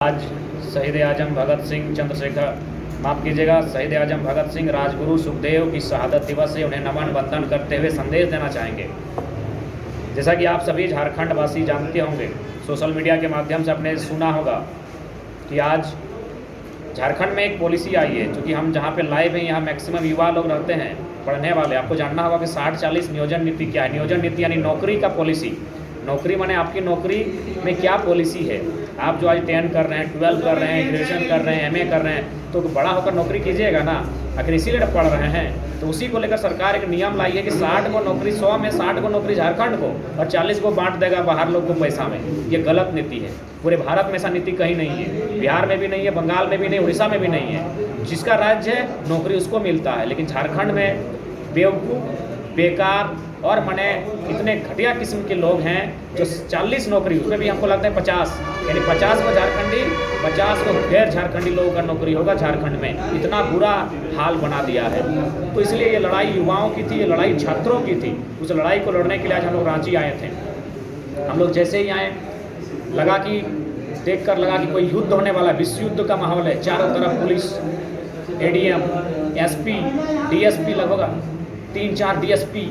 आज शहीद आजम भगत सिंह चंद्रशेखर माफ़ कीजिएगा शहीद आजम भगत सिंह राजगुरु सुखदेव की शहादत दिवस से उन्हें नमन बंदन करते हुए संदेश देना चाहेंगे। जैसा कि आप सभी झारखंड वासी जानते होंगे, सोशल मीडिया के माध्यम से आपने सुना होगा कि आज झारखंड में एक पॉलिसी आई है। चूँकि हम जहाँ पे लाइव हैं यहाँ मैक्सिमम युवा लोग रहते हैं, पढ़ने वाले। आपको जानना होगा कि 60-40 नियोजन नीति क्या है। नियोजन नीति यानी नौकरी का पॉलिसी। नौकरी माने आपकी नौकरी में क्या पॉलिसी है। आप जो आज 10 कर रहे हैं, 12 कर रहे हैं, ग्रेजुएशन कर रहे हैं, MA कर रहे हैं, तो बड़ा होकर नौकरी कीजिएगा ना। अगर इसीलिए पढ़ रहे हैं तो उसी को लेकर सरकार एक नियम लाई है कि 60 को नौकरी, 100 में 60 को नौकरी झारखंड को और 40 को बांट देगा बाहर लोग को पैसा में। ये गलत नीति है। पूरे भारत में ऐसा नीति कहीं नहीं है। बिहार में भी नहीं है, बंगाल में भी नहीं, उड़ीसा में भी नहीं है। जिसका राज्य है नौकरी उसको मिलता है। लेकिन झारखंड में बेवकूफ़, बेकार और मने इतने घटिया किस्म के लोग हैं जो 40 नौकरी, उसमें भी हमको लगता है 50, यानी 50 को झारखंडी, 50 को गैर झारखंडी लोगों का नौकरी होगा झारखंड में। इतना बुरा हाल बना दिया है। तो इसलिए ये लड़ाई युवाओं की थी, ये लड़ाई छात्रों की थी। उस लड़ाई को लड़ने के लिए आज हम लोग रांची आए थे। हम लोग जैसे ही आए लगा कि देखकर लगा कि कोई युद्ध होने वाला है, विश्व युद्ध का माहौल है। चारों तरफ पुलिस, ADM, SP, DSP, लगभग 3-4 DSP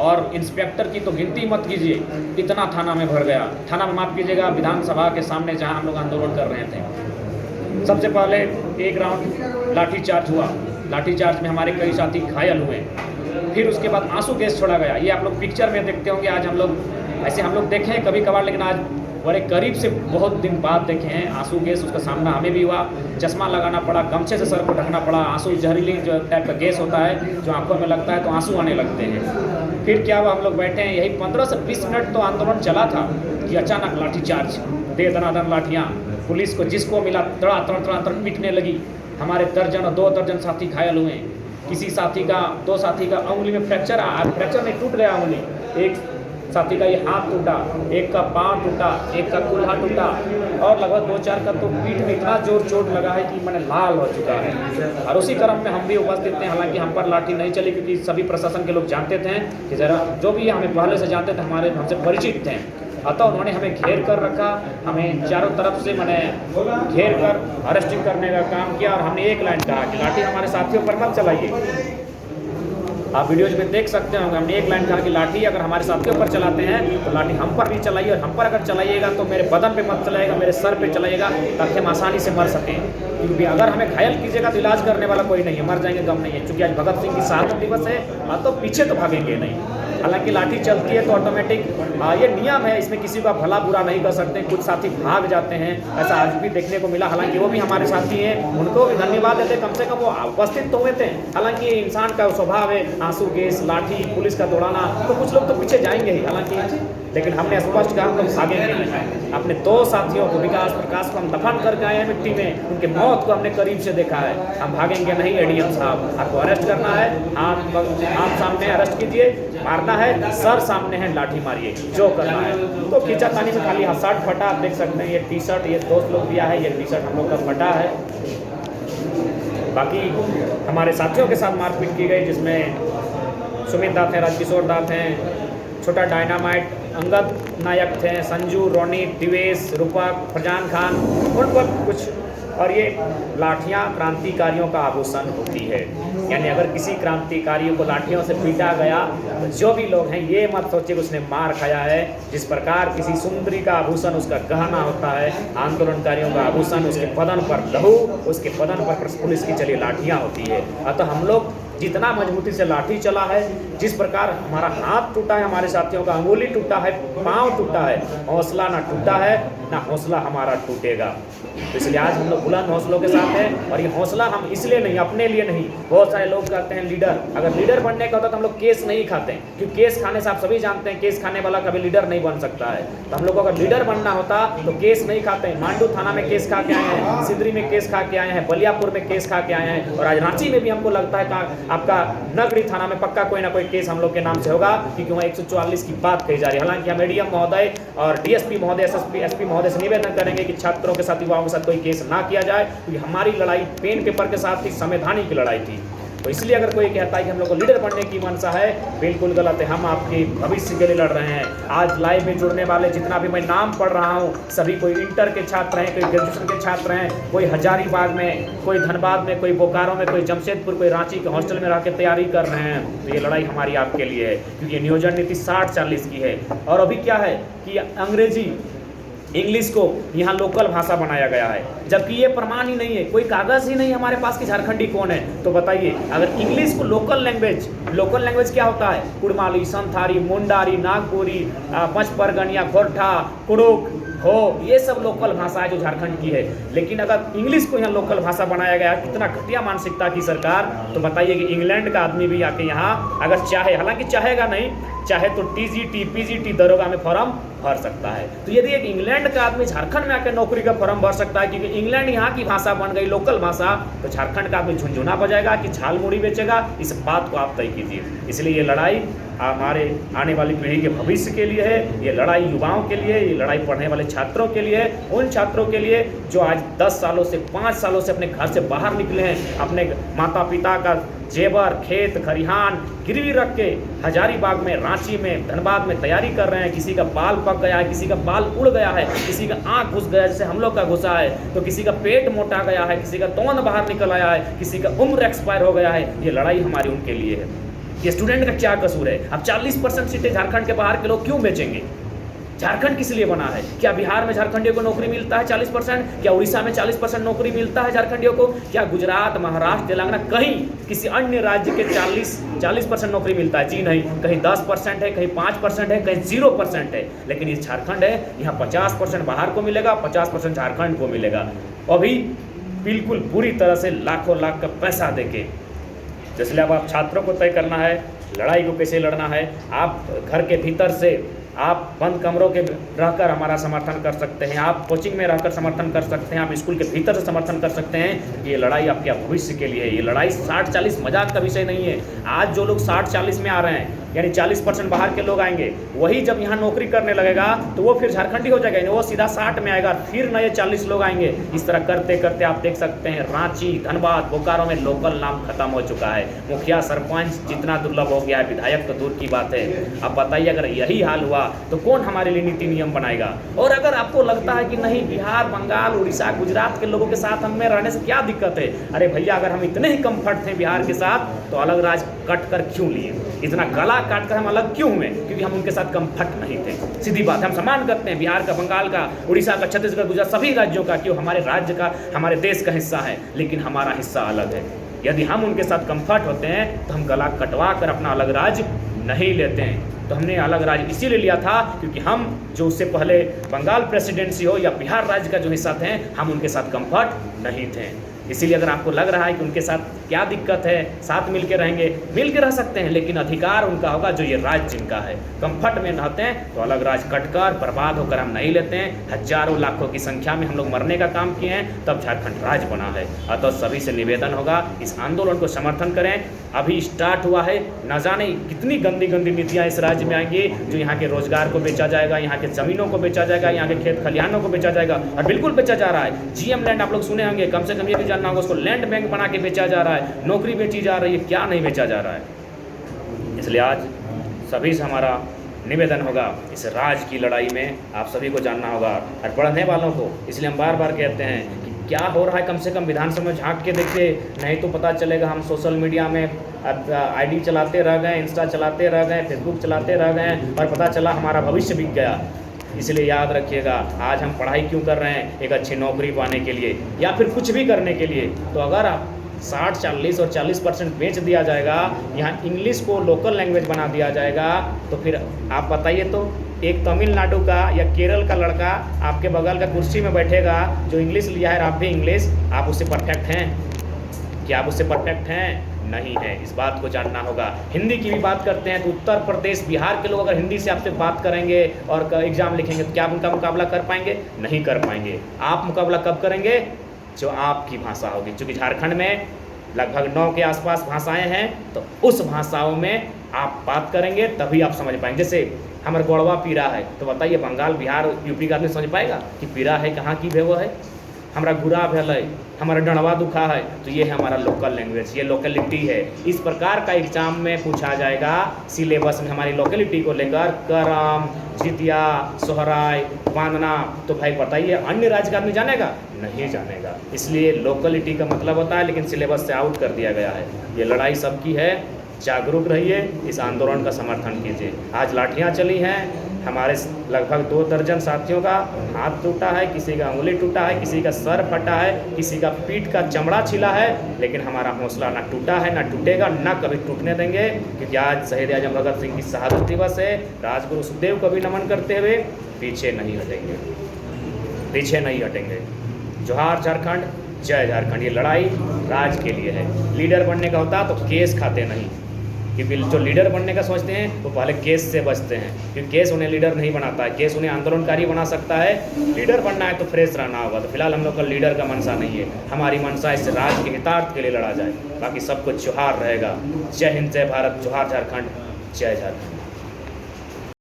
और इंस्पेक्टर की तो गिनती मत कीजिए। इतना थाना में भर गया। थाना में माफ़ कीजिएगा, विधानसभा के सामने जहां हम लोग आंदोलन कर रहे थे। सबसे पहले एक राउंड लाठीचार्ज हुआ। लाठीचार्ज में हमारे कई साथी घायल हुए। फिर उसके बाद आंसू गैस छोड़ा गया। ये आप लोग पिक्चर में देखते होंगे। आज हम लोग ऐसे हम लोग देखे हैं कभी कभार, लेकिन आज बड़े करीब से बहुत दिन बाद देखे हैं आंसू गैस। उसका सामना हमें भी हुआ। चश्मा लगाना पड़ा, गमछे से सर को ढकना पड़ा। आंसू जहरीली जो टाइप का गैस होता है जो आंखों में लगता है तो आंसू आने लगते हैं। फिर क्या हुआ, हम लोग बैठे हैं, यही 15 से 20 मिनट तो आंदोलन चला था कि अचानक लाठीचार्ज, दे दनादन लाठियाँ। पुलिस को जिसको मिला तड़ा पीटने लगी। हमारे दर्जन और 2 दर्जन साथी घायल हुए। किसी साथी का, 2 साथी का उंगली में फ्रैक्चर नहीं, टूट गया उंगली। एक साथी का ये हाथ टूटा, एक का पाँव टूटा, एक का कुल्हा टूटा और लगभग 2-4 का तो पीठ में इतना जोर चोट लगा है कि मैंने लाल हो चुका है। और उसी क्रम में हम भी उपस्थित थे। हालांकि हम पर लाठी नहीं चली क्योंकि सभी प्रशासन के लोग जानते थे कि ज़रा जो भी हमें पहले से जानते थे, हमारे हमसे परिचित थे। अतः उन्होंने हमें घेर कर रखा। हमें चारों तरफ से मैंने घेर कर अरेस्टिंग करने का काम किया। और हमने एक लाइन कहा कि लाठी हमारे साथियों पर मत चलाइए। आप वीडियोज में देख सकते होंगे, हमने एक लाइन कहा कि लाठी अगर हमारे साथियों पर चलाते हैं तो लाठी हम पर भी चलाइए। और हम पर अगर चलाइएगा तो मेरे बदन पे मत चलाइएगा, मेरे सर पे चलाइएगा, ताकि हम आसानी से मर सकें। क्योंकि अगर हमें घायल कीजिएगा तो इलाज करने वाला कोई नहीं है, मर जाएंगे, गम नहीं है। चूँकि आज भगत सिंह की शहादत दिवस है, तो पीछे तो भागेंगे नहीं। हालांकि लाठी चलती है तो ऑटोमेटिक ये नियम है, इसमें किसी का भला बुरा नहीं कर सकते। कुछ साथी भाग जाते हैं, ऐसा आज भी देखने को मिला। हालांकि वो भी हमारे साथी हैं, उनको भी धन्यवाद देते, कम से कम वो उपस्थित तो हुए थे। हालांकि इंसान का स्वभाव है आंसू गैस, लाठी, पुलिस का दौड़ाना, तो कुछ लोग तो पीछे जाएंगे ही। हालांकि लेकिन हमने स्पष्ट कहा हम लोग भागेंगे नहीं। अपने 2 साथियों को, विकास प्रकाश को हम दफन करके आए हैं मिट्टी में। उनके मौत को हमने करीब से देखा है। हम भागेंगे नहीं। ADM साहब, आपको अरेस्ट करना है, आप सामने अरेस्ट कीजिए। मारना है, सर सामने है, लाठी मारिए, जो करना है। तो खींचातानी में खाली शर्ट फटा, आप देख सकते हैं। ये टी-शर्ट ये दोस्त लोग दिया है, ये टी-शर्ट हम लोग का फटा है। बाकी हमारे साथियों के साथ मारपीट की गई, जिसमें सुमित दास हैं, राजकिशोर दास हैं, छोटा डायनामाइट, अंगद नायक थे, संजू, रोनी, दिवेश, रूपक, फरजान खान, उन पर कुछ। और ये लाठियाँ क्रांतिकारियों का आभूषण होती है। यानी अगर किसी क्रांतिकारियों को लाठियों से पीटा गया तो जो भी लोग हैं ये मत सोचिए कि उसने मार खाया है। जिस प्रकार किसी सुंदरी का आभूषण उसका गहना होता है, आंदोलनकारियों का आभूषण उसके बदन पर लहू, उसके बदन पर पुलिस की चली लाठियाँ होती है। अतः हम लोग जितना मजबूती से लाठी चला है, जिस प्रकार हमारा हाथ टूटा है, हमारे साथियों का अंगुली टूटा है, पाँव टूटा है, हौसला ना टूटा है, ना हौसला हमारा टूटेगा। तो इसलिए आज हम लोग बुलंद हौसलों के साथ हैं। और ये हौसला हम इसलिए नहीं, अपने लिए नहीं। बहुत सारे लोग कहते हैं लीडर, अगर लीडर बनने का होता तो हम लोग केस नहीं खाते, क्योंकि केस खाने से आप सभी जानते हैं केस खाने वाला कभी लीडर नहीं बन सकता है। तो हम लोग को अगर लीडर बनना होता तो केस नहीं खाते हैं। मांडू थाना में केस खा के आए हैं, सिंदरी में केस खा के आए हैं, बलियापुर में केस खा के आए हैं, और आज रांची में भी हमको लगता है आपका नगरी थाना में पक्का कोई ना कोई केस हम लोग के नाम से होगा, क्योंकि वहाँ 144 की बात कही जा रही है। हालांकि हम ADM महोदय और DSP महोदय, SP महोदय से निवेदन करेंगे कि छात्रों के साथ, युवाओं के साथ कोई केस ना किया जाए, क्योंकि हमारी लड़ाई पेन पेपर के साथ थी, संवैधानिक लड़ाई थी। तो इसलिए अगर कोई कहता है कि हम लोग को लीडर बनने की मंशा है, बिल्कुल गलत है। हम आपके भविष्य के लिए लड़ रहे हैं। आज लाइव में जुड़ने वाले जितना भी मैं नाम पढ़ रहा हूँ, सभी कोई इंटर के छात्र हैं, कोई ग्रेजुएशन के छात्र हैं, कोई हजारीबाग में, कोई धनबाद में, कोई बोकारो में, कोई जमशेदपुर, कोई रांची के हॉस्टल में रह के तैयारी कर रहे हैं। तो ये लड़ाई हमारी आपके लिए है, क्योंकि नियोजन नीति 60-40 की है। और अभी क्या है कि अंग्रेजी इंग्लिश को यहाँ लोकल भाषा बनाया गया है, जबकि ये प्रमाण ही नहीं है, कोई कागज़ ही नहीं हमारे पास कि झारखंडी कौन है। तो बताइए, अगर इंग्लिश को लोकल लैंग्वेज क्या होता है? कुड़माली, संथाली, मुंडारी, नागपुरी, पचपरगनिया, खोरठा, कुड़ुक, हो, ये सब लोकल भाषा है जो झारखंड की है। लेकिन अगर इंग्लिश को यहाँ लोकल भाषा बनाया गया, कितना घटिया मानसिकता की सरकार। तो बताइए कि इंग्लैंड का आदमी भी आके यहाँ अगर चाहे, हालांकि चाहेगा नहीं, चाहे तो टीजीटी, पीजीटी, दरोगा में फॉर्म भर सकता है। तो यदि एक इंग्लैंड का आदमी झारखंड में आकर नौकरी का फॉर्म भर सकता है, क्योंकि इंग्लैंड यहाँ की भाषा बन गई लोकल भाषा, तो झारखंड का आदमी झुंझुना बजाएगा कि झाल मुड़ी बेचेगा? इस बात को आप तय कीजिए। इसलिए ये लड़ाई हमारे आने वाली पीढ़ी के भविष्य के लिए है, ये लड़ाई युवाओं के लिए, ये लड़ाई पढ़ने वाले छात्रों के लिए, उन छात्रों के लिए जो आज 10 सालों से 5 सालों से अपने घर से बाहर निकले हैं, अपने माता पिता का जेवर, खेत खरिहान गिरवी रख के हजारीबाग में, रांची में, धनबाद में तैयारी कर रहे हैं। किसी का बाल पक गया है, किसी का बाल उड़ गया है, किसी का आँख घुस गया जैसे हम लोग का घुसा है, तो किसी का पेट मोटा गया है, किसी का तोंद बाहर निकल आया है, किसी का उम्र एक्सपायर हो गया है। ये लड़ाई हमारी उनके लिए है। ये स्टूडेंट का क्या कसूर है? अब 40% सीटें झारखंड के बाहर के लोग क्यों बेचेंगे? झारखंड किस लिए बना है? क्या बिहार में झारखंडियों को नौकरी मिलता है 40%? क्या उड़ीसा में 40% नौकरी मिलता है झारखंडियों को? क्या गुजरात, महाराष्ट्र, तेलंगाना, कहीं किसी अन्य राज्य के 40% नौकरी मिलता है? जी नहीं। कहीं 10% है, कहीं 5% है, कहीं 0% है। लेकिन ये झारखंड है, यहाँ 50% बाहर को मिलेगा, 50% झारखंड को मिलेगा। अभी बिल्कुल पूरी तरह से लाखों लाख का पैसा देके। इसलिए अब आप छात्रों को तय करना है लड़ाई को कैसे लड़ना है। आप घर के भीतर से, आप बंद कमरों के रहकर हमारा समर्थन कर सकते हैं, आप कोचिंग में रहकर समर्थन कर सकते हैं, आप स्कूल के भीतर से समर्थन कर सकते हैं। ये लड़ाई आपके भविष्य के लिए है। ये लड़ाई 60-40 मजाक का विषय नहीं है। आज जो लोग 60-40 में आ रहे हैं, यानी 40% बाहर के लोग आएंगे, वही जब यहाँ नौकरी करने लगेगा तो वो फिर झारखंडी हो जाएगा, वो सीधा 60 में आएगा, फिर नए 40 लोग आएंगे। इस तरह करते करते आप देख सकते हैं रांची, धनबाद, बोकारो में लोकल नाम खत्म हो चुका है। मुखिया सरपंच जितना दुर्लभ हो गया है, विधायक तो दूर की बात है। अब बताइए, अगर यही हाल हुआ तो कौन हमारे लिए नीति नियम बनाएगा? और अगर आपको लगता है कि नहीं, बिहार, बंगाल, उड़ीसा, गुजरात के लोगों के साथ हमें रहने से क्या दिक्कत है? अरे भैया, अगर हम इतने ही कम्फर्ट थे बिहार के साथ, तो अलग राज कट कर क्यों लिए? इतना गला काट कर हम अलग क्यों हुए? क्योंकि हम उनके साथ कम्फर्ट नहीं थे। सीधी बात है। हम सम्मान करते हैं बिहार का, बंगाल का, उड़ीसा का, छत्तीसगढ़, गुजरात, सभी राज्यों का, क्यों हमारे राज्य का, हमारे देश का हिस्सा है, लेकिन हमारा हिस्सा अलग है। यदि हम उनके साथ कम्फर्ट होते हैं तो हम गला कटवा कर अपना अलग राज्य नहीं लेते हैं। तो हमने अलग राज्य इसीलिए लिया था क्योंकि हम जो उससे पहले बंगाल प्रेसिडेंसी हो या बिहार राज्य का जो हिस्सा थे, हम उनके साथ कम्फर्ट नहीं थे। इसीलिए अगर आपको लग रहा है कि उनके साथ क्या दिक्कत है, साथ मिलके रहेंगे, मिलके रह सकते हैं, लेकिन अधिकार उनका होगा जो ये राज्य जिनका है। कंफर्ट में रहते हैं तो अलग राज्य कटकर बर्बाद होकर हम नहीं लेते हैं। हजारों लाखों की संख्या में हम लोग मरने का काम किए हैं, तब झारखंड राज्य बना है। अतः सभी से निवेदन होगा, इस आंदोलन को समर्थन करें। अभी स्टार्ट हुआ है, न जाने कितनी गंदी गंदी नीतियाँ इस राज्य में आएंगी, जो यहाँ के रोजगार को बेचा जाएगा, यहाँ के ज़मीनों को बेचा जाएगा, यहाँ के खेत खलिहानों को बेचा जाएगा। और बिल्कुल बेचा जा रहा है। जीएम लैंड आप लोग सुने होंगे, कम से कम ये भी जानना होगा, उसको लैंड बैंक बना के बेचा जा रहा है, नौकरी बेची जा रही है, क्या नहीं बेचा जा रहा है। इसलिए आज सभी से हमारा निवेदन होगा, इस राज की लड़ाई में आप सभी को जानना होगा और पढ़ने वालों को। इसलिए हम बार बार कहते हैं कि क्या हो रहा है, कम से कम विधानसभा में झांक के देखिए, नहीं तो पता चलेगा हम सोशल मीडिया में आईडी चलाते रह गए, इंस्टा चलाते रह गए, फेसबुक चलाते रह गए और पता चला हमारा भविष्य बिक गया। इसलिए याद रखिएगा, आज हम पढ़ाई क्यों कर रहे हैं? एक अच्छी नौकरी पाने के लिए या फिर कुछ भी करने के लिए। तो अगर आप 60-40 और 40% बेच दिया जाएगा, यहाँ इंग्लिश को लोकल लैंग्वेज बना दिया जाएगा, तो फिर आप बताइए तो एक तमिलनाडु का या केरल का लड़का आपके बगल का कुर्सी में बैठेगा जो इंग्लिश लिया है और आप भी इंग्लिश, आप उससे परफेक्ट हैं? क्या आप उससे परफेक्ट हैं? नहीं है। इस बात को जानना होगा। हिंदी की भी बात करते हैं तो उत्तर प्रदेश, बिहार के लोग अगर हिंदी से आपसे बात करेंगे और एग्जाम लिखेंगे तो क्या आप उनका मुकाबला कर पाएंगे? नहीं कर पाएंगे। आप मुकाबला कब करेंगे? जो आपकी भाषा होगी। क्योंकि झारखंड में लगभग 9 के आसपास भाषाएं हैं, तो उस भाषाओं में आप बात करेंगे तभी आप समझ पाएंगे। जैसे हमारे गोड़वा पीरा है, तो बताइए बंगाल, बिहार, यूपी का आदमी समझ पाएगा कि पीरा है कहाँ की भेवो है? हमारा गुरा भले, हमारा डंडवा दुखा है, तो ये है हमारा लोकल लैंग्वेज, ये लोकेलिटी है। इस प्रकार का एग्जाम में पूछा जाएगा सिलेबस में हमारी लोकेलिटी को लेकर। करम, जितिया, सोहराय, वंदना, तो भाई बताइए अन्य राज्य का आदमी जानेगा? नहीं जानेगा। इसलिए लोकेलिटी का मतलब होता है, लेकिन सिलेबस से आउट कर दिया गया है। ये लड़ाई सबकी है, जागरूक रहिए, इस आंदोलन का समर्थन कीजिए। आज लाठियाँ चली हैं, हमारे लगभग 2 दर्जन साथियों का हाथ टूटा है, किसी का उंगली टूटा है, किसी का सर फटा है, किसी का पीठ का चमड़ा छिला है, लेकिन हमारा हौसला ना टूटा है, ना टूटेगा, ना कभी टूटने देंगे, क्योंकि आज शहीद आजम भगत सिंह की शहादत दिवस है। राजगुरु सुखदेव को भी नमन करते हुए पीछे नहीं हटेंगे, पीछे नहीं हटेंगे। जोहार झारखंड, जय झारखंड। ये लड़ाई राज के लिए है। लीडर बनने का होता तो केस खाते नहीं, क्योंकि जो लीडर बनने का सोचते हैं वो पहले केस से बचते हैं, क्योंकि केस उन्हें लीडर नहीं बनाता है, केस उन्हें आंदोलनकारी बना सकता है। लीडर बनना है तो फ्रेश रहना होगा। तो फिलहाल हम लोग का लीडर का मनसा नहीं है, हमारी मनसा इससे राज्य के हितार्थ के लिए लड़ा जाए, बाकी सब कुछ जोहार रहेगा। जय हिंद, जय भारत, जोहार झारखंड, जय झारखंड।